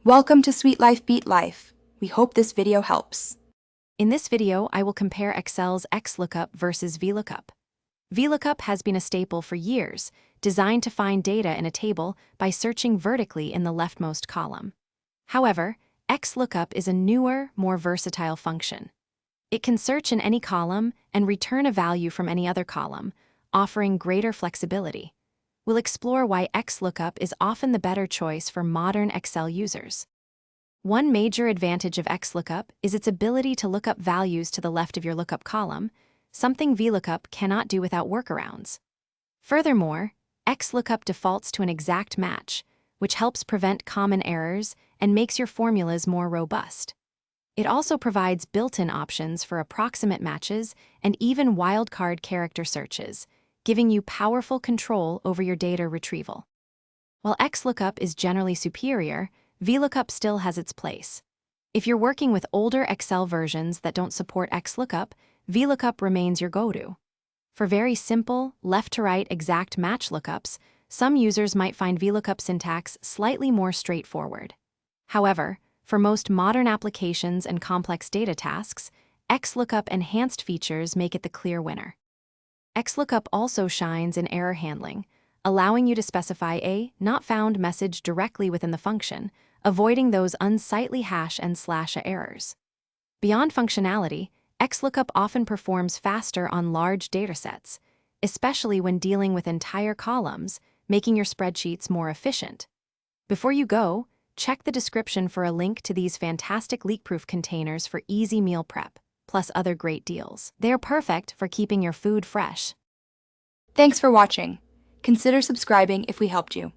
Welcome to Sweet Life Beat Life. We hope this video helps. In this video, I will compare Excel's XLOOKUP versus VLOOKUP. VLOOKUP has been a staple for years, designed to find data in a table by searching vertically in the leftmost column. However, XLOOKUP is a newer, more versatile function. It can search in any column and return a value from any other column, offering greater flexibility. We'll explore why XLOOKUP is often the better choice for modern Excel users. One major advantage of XLOOKUP is its ability to look up values to the left of your lookup column, something VLOOKUP cannot do without workarounds. Furthermore, XLOOKUP defaults to an exact match, which helps prevent common errors and makes your formulas more robust. It also provides built-in options for approximate matches and even wildcard character searches, giving you powerful control over your data retrieval. While XLOOKUP is generally superior, VLOOKUP still has its place. If you're working with older Excel versions that don't support XLOOKUP, VLOOKUP remains your go-to. For very simple, left-to-right exact match lookups, some users might find VLOOKUP syntax slightly more straightforward. However, for most modern applications and complex data tasks, XLOOKUP enhanced features make it the clear winner. XLOOKUP also shines in error handling, allowing you to specify a not found message directly within the function, avoiding those unsightly hash and slash errors. Beyond functionality, XLOOKUP often performs faster on large datasets, especially when dealing with entire columns, making your spreadsheets more efficient. Before you go, check the description for a link to these fantastic leak-proof containers for easy meal prep, plus other great deals. They are perfect for keeping your food fresh. Thanks for watching. Consider subscribing if we helped you.